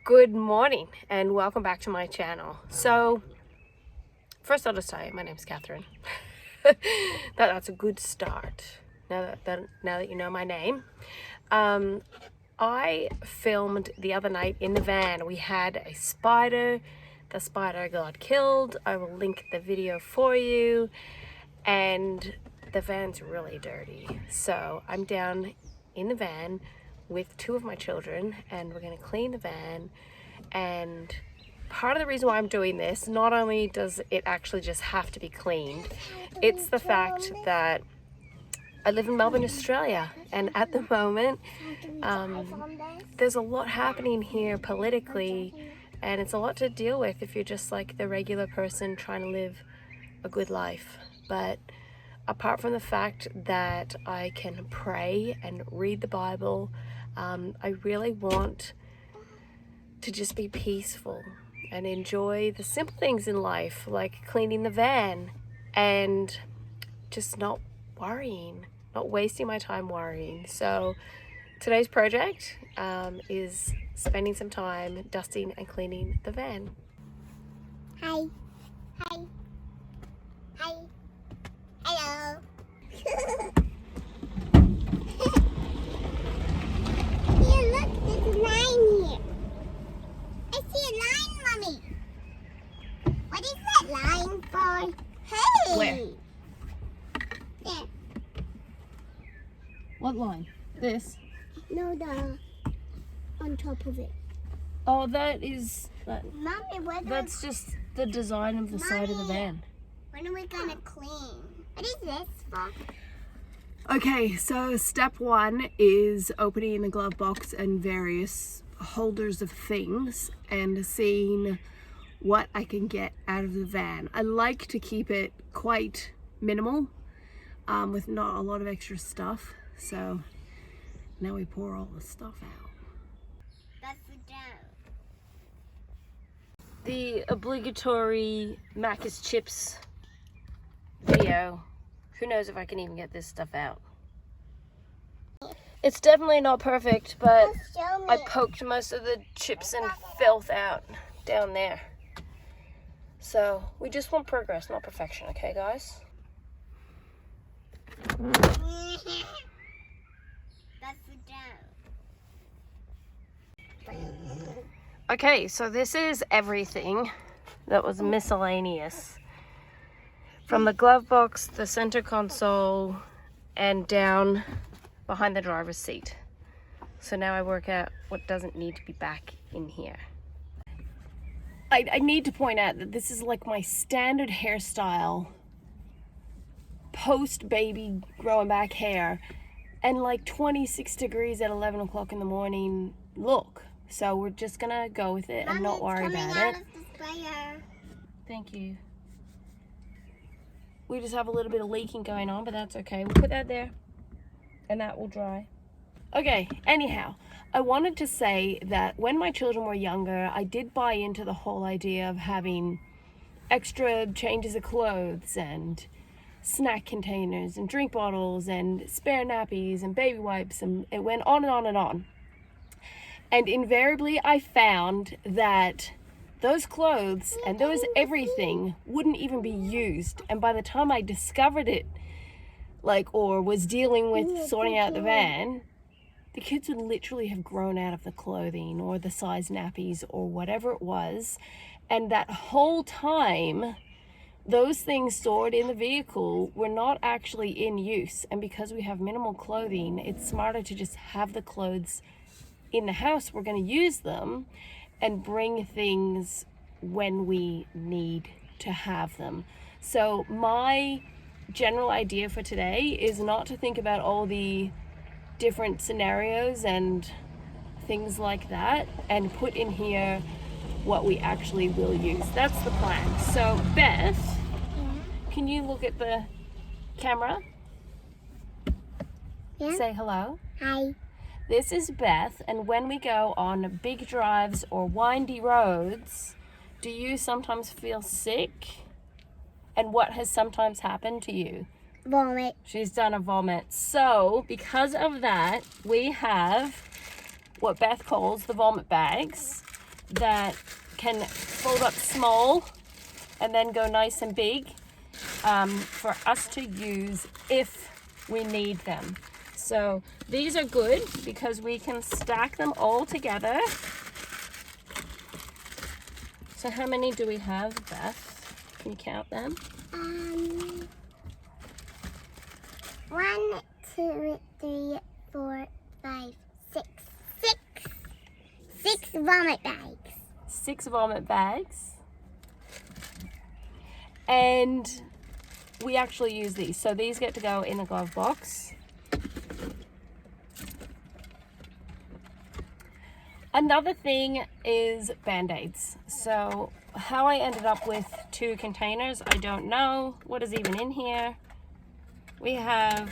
Good morning and welcome back to my channel. So first I'll just tell you, my name's Katherine. That's a good start. Now that you know my name. I filmed the other night in the van. We had a spider. The spider got killed. I will link the video for you. And the van's really dirty. So I'm down in the van with two of my children and we're going to clean the van. And part of the reason why I'm doing this, not only does it actually just have to be cleaned, it's the fact that I live in Melbourne, Australia, and at the moment there's a lot happening here politically, and it's a lot to deal with if you're just like the regular person trying to live a good life. But apart from the fact that I can pray and read the Bible, I really want to just be peaceful and enjoy the simple things in life, like cleaning the van and just not worrying, not wasting my time worrying. So today's project is spending some time dusting and cleaning the van. Hi. Hi. Hi. Hello. Here, look, there's a line here. I see a line, Mommy. What is that line for? Hey! Where? There. What line? This? No, the on top of it. Oh, that is... Mommy, That's just the design of the side of the van. when are we gonna clean? What is this for? Okay, so step one is opening the glove box and various holders of things and seeing what I can get out of the van. I like to keep it quite minimal with not a lot of extra stuff. So now we pour all the stuff out. That's the dough. The obligatory mac and chips video. Who knows if I can even get this stuff out. It's definitely not perfect, but Show me. I poked most of the chips and filth out down there. So we just want progress, not perfection, okay guys? That's the dough. Okay, so this is everything that was miscellaneous. From the glove box, the center console, and down behind the driver's seat. So now I work out what doesn't need to be back in here. I need to point out that this is like my standard hairstyle post baby growing back hair and like 26 degrees at 11 o'clock in the morning look. So we're just gonna go with it and not worry about it. Of the sprayer. Thank you. We just have a little bit of leaking going on, but that's okay. We'll put that there and that will dry. Okay, anyhow, I wanted to say that when my children were younger, I did buy into the whole idea of having extra changes of clothes and snack containers and drink bottles and spare nappies and baby wipes, and it went on and on and on. And invariably I found that those clothes and those everything wouldn't even be used. And by the time I discovered it, or was dealing with sorting out the van, the kids would literally have grown out of the clothing or the size nappies or whatever it was. And that whole time, those things stored in the vehicle were not actually in use. And because we have minimal clothing, it's smarter to just have the clothes in the house. We're going to use them and bring things when we need to have them. So my general idea for today is not to think about all the different scenarios and things like that and put in here what we actually will use. That's the plan. So Beth, can you look at the camera? Yeah. Say hello. Hi. This is Beth, and when we go on big drives or windy roads, do you sometimes feel sick? And what has sometimes happened to you? Vomit. She's done a vomit. So, because of that, we have what Beth calls the vomit bags. that can fold up small and then go nice and big for us to use if we need them. So these are good because we can stack them all together. So how many do we have, Beth? Can you count them? 1, 2, 3, 4, 5, 6. 6 vomit bags. 6 vomit bags. And we actually use these. So these get to go in the glove box. Another thing is Band-Aids. So how I ended up with 2 containers, I don't know. What is even in here? We have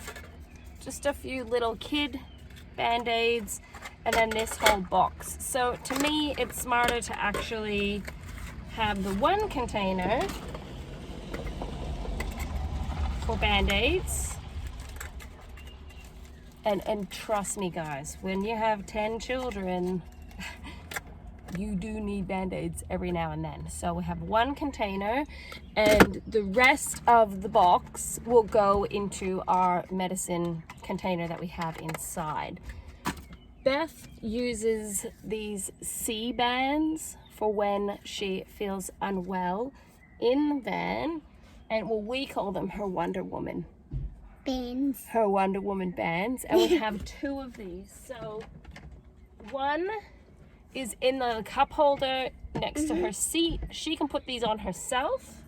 just a few little kid Band-Aids and then this whole box. So to me, it's smarter to actually have the 1 container for Band-Aids. And trust me guys, when you have 10 children, you do need Band-Aids every now and then. So we have 1 container and the rest of the box will go into our medicine container that we have inside. Beth uses these C bands for when she feels unwell in the van, and well, we call them her Wonder Woman bands. Her Wonder Woman bands, and we have 2 of these. So one is in the cup holder next to her seat. She can put these on herself.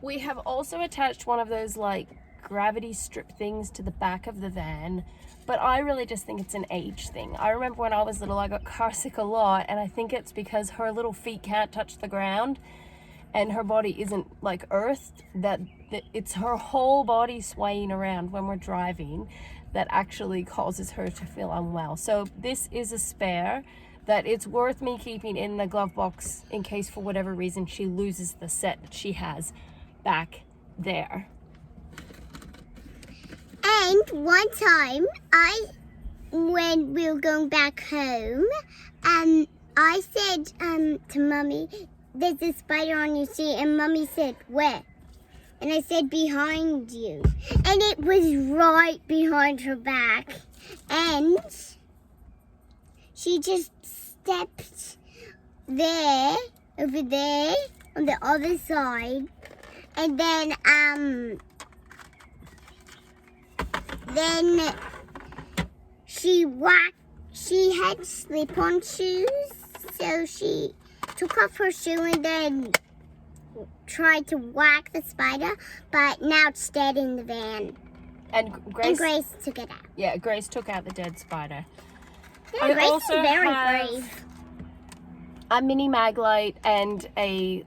We have also attached one of those like gravity strip things to the back of the van, but I really just think it's an age thing. I remember when I was little, I got car sick a lot, and I think it's because her little feet can't touch the ground and her body isn't like earthed, that it's her whole body swaying around when we're driving that actually causes her to feel unwell. So this is a spare that it's worth me keeping in the glove box in case for whatever reason she loses the set that she has back there. And one time, when we were going back home, I said to Mommy, there's a spider on your seat, and Mommy said, where? And I said, behind you. And it was right behind her back. And she just stepped there, over there, on the other side. And then she had slip-on shoes, so she took off her shoe and then tried to whack the spider, but now it's dead in the van. And Grace took it out. Yeah, Grace took out the dead spider. Yeah, Grace is very brave. A mini mag light and a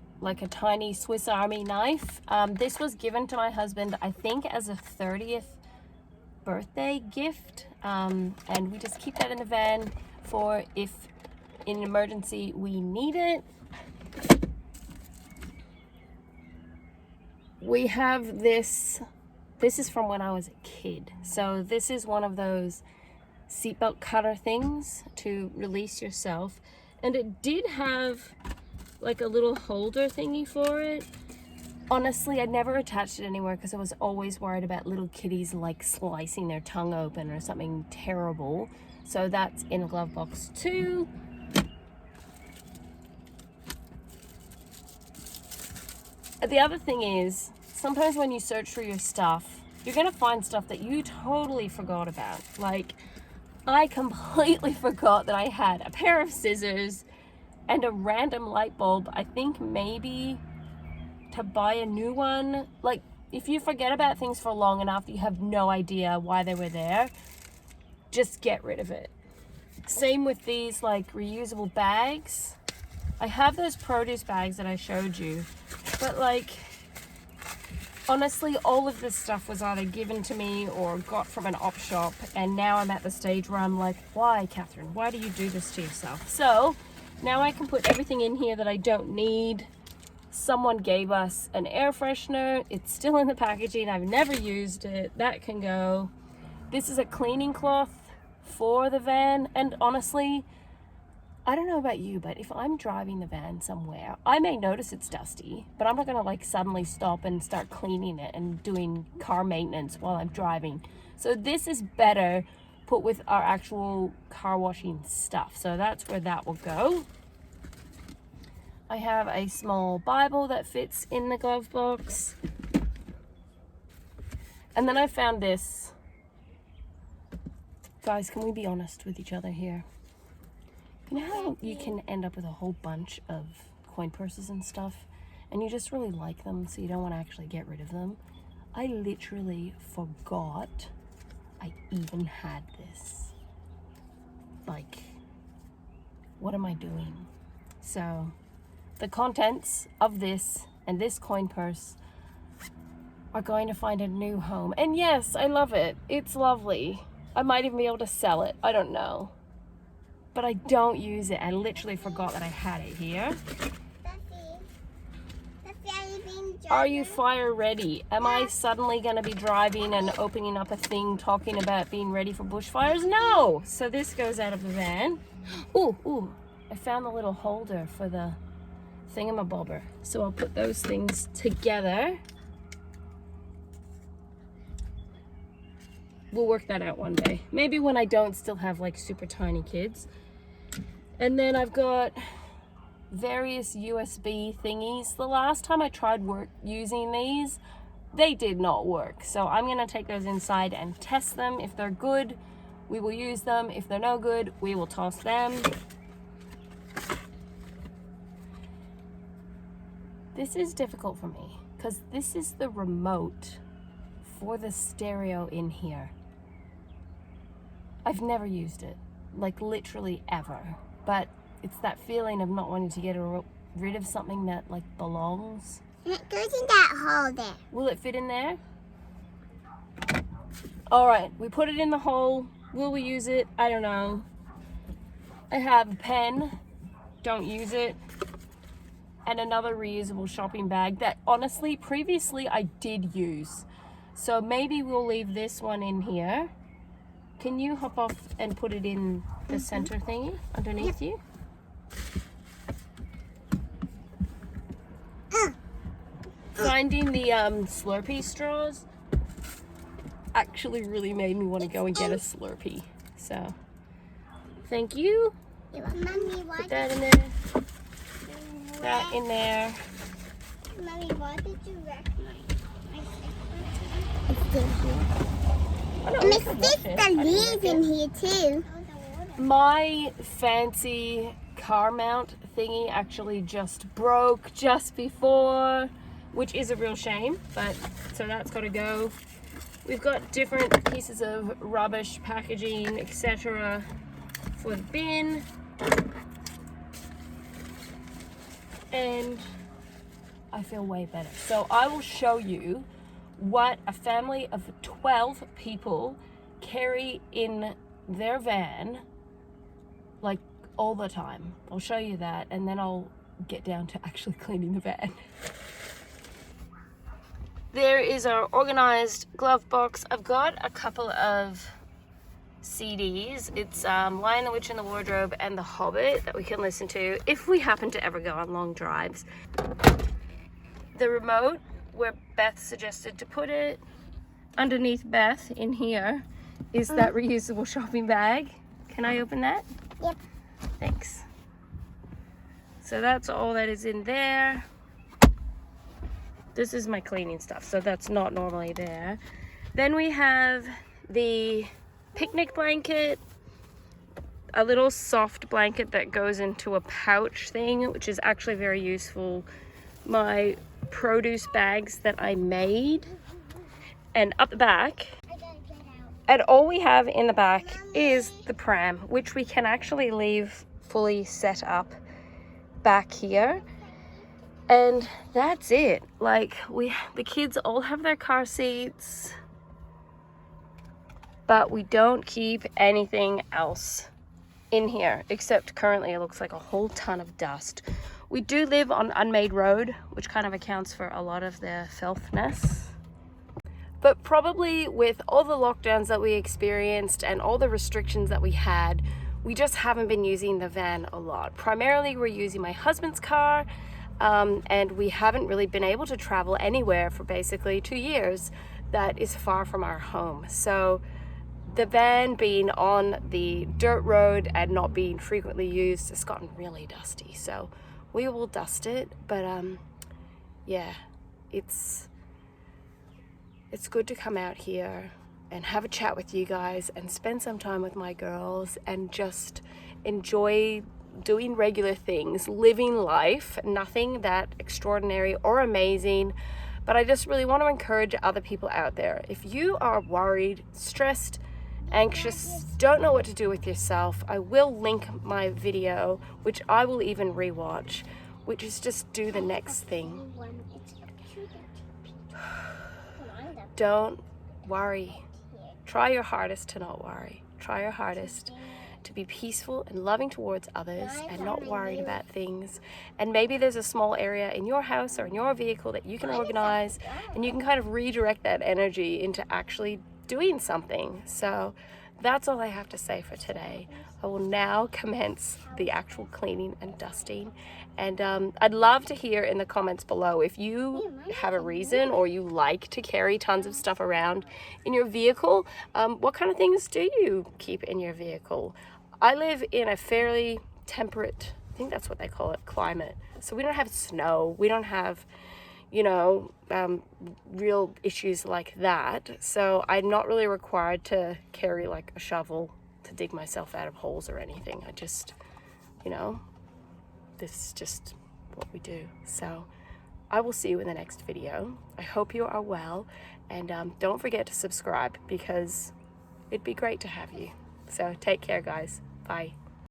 tiny Swiss Army knife. This was given to my husband, I think, as a 30th birthday gift, and we just keep that in the van for if in an emergency we need it. We have this is from when I was a kid. So this is one of those seatbelt cutter things to release yourself, and it did have like a little holder thingy for it. Honestly, I never attached it anywhere because I was always worried about little kitties like slicing their tongue open or something terrible. So that's in a glove box too. The other thing is, sometimes when you search for your stuff, you're gonna find stuff that you totally forgot about. Like, I completely forgot that I had a pair of scissors and a random light bulb. I think maybe to buy a new one. Like, if you forget about things for long enough, you have no idea why they were there, just get rid of it. Same with these like reusable bags. I have those produce bags that I showed you, but like, honestly, all of this stuff was either given to me or got from an op shop, and now I'm at the stage where I'm like, why, Catherine? Why do you do this to yourself? So now I can put everything in here that I don't need. Someone gave us an air freshener. It's still in the packaging. I've never used it. That can go. This is a cleaning cloth for the van, and honestly, I don't know about you, but if I'm driving the van somewhere, I may notice it's dusty, but I'm not gonna like suddenly stop and start cleaning it and doing car maintenance while I'm driving. So this is better put with our actual car washing stuff. So that's where that will go. I have a small Bible that fits in the glove box. And then I found this. Guys, can we be honest with each other here? You know how you can end up with a whole bunch of coin purses and stuff, and you just really like them, so you don't want to actually get rid of them? I literally forgot I even had this. Like, what am I doing? So, the contents of this and this coin purse are going to find a new home. And yes, I love it. It's lovely. I might even be able to sell it. I don't know. But I don't use it. I literally forgot that I had it here. Are you fire ready? Am I suddenly going to be driving and opening up a thing talking about being ready for bushfires? No! So this goes out of the van. Ooh, I found the little holder for the thingamabobber. So I'll put those things together. We'll work that out one day. Maybe when I don't still have like super tiny kids. And then I've got various USB thingies. The last time I tried using these, they did not work. So I'm gonna take those inside and test them. If they're good, we will use them. If they're no good, we will toss them. This is difficult for me because this is the remote for the stereo in here. I've never used it, like literally ever. But it's that feeling of not wanting to get rid of something that like belongs. And it goes in that hole there. Will it fit in there? All right, we put it in the hole. Will we use it? I don't know. I have a pen, don't use it. And another reusable shopping bag that honestly, previously I did use. So maybe we'll leave this one in here. Can you hop off and put it in the center thingy underneath you? Finding the Slurpee straws actually really made me want to go and get a Slurpee. So, thank you. Mommy, put that in there. That in there. Mommy, why did you wreck my Oh, no, my sister lives in here too. My fancy car mount thingy actually just broke just before, which is a real shame, but so that's got to go. We've got different pieces of rubbish, packaging, etc. for the bin. And I feel way better. So I will show you what a family of 12 people carry in their van, like all the time. I'll show you that, and then I'll get down to actually cleaning the van. There is our organized glove box. I've got a couple of CDs. It's Lion, the Witch, and the Wardrobe and The Hobbit that we can listen to if we happen to ever go on long drives. The remote, where Beth suggested to put it, underneath Beth in here is that reusable shopping bag. Can I open that? Yep. Thanks. So that's all that is in there. This is my cleaning stuff, so that's not normally there. Then we have the picnic blanket, a little soft blanket that goes into a pouch thing, which is actually very useful. My produce bags that I made, and up the back, and all we have in the back is the pram, which we can actually leave fully set up back here. And that's it. Like, the kids all have their car seats, but we don't keep anything else in here, except currently it looks like a whole ton of dust. We do live on unmade road, which kind of accounts for a lot of the filthiness. But probably with all the lockdowns that we experienced and all the restrictions that we had, we just haven't been using the van a lot. Primarily we're using my husband's car, and we haven't really been able to travel anywhere for basically 2 years that is far from our home. So the van being on the dirt road and not being frequently used has gotten really dusty. So we will dust it, but yeah, it's good to come out here and have a chat with you guys and spend some time with my girls and just enjoy doing regular things, living life, nothing that extraordinary or amazing. But I just really want to encourage other people out there. If you are worried, stressed, anxious, don't know what to do with yourself, I will link my video, which I will even rewatch, which is just do the next thing. Don't worry. Try your hardest to not worry. Try your hardest to be peaceful and loving towards others and not worried about things. And maybe there's a small area in your house or in your vehicle that you can organize, and you can kind of redirect that energy into actually doing something. So that's all I have to say for today. I will now commence the actual cleaning and dusting. And I'd love to hear in the comments below if you have a reason or you like to carry tons of stuff around in your vehicle. What kind of things do you keep in your vehicle? I live in a fairly temperate, I think that's what they call it, climate. So we don't have snow. We don't have, you know, real issues like that. So I'm not really required to carry like a shovel to dig myself out of holes or anything. I just, you know, this is just what we do. So I will see you in the next video. I hope you are well, and don't forget to subscribe because it'd be great to have you. So take care, guys. Bye.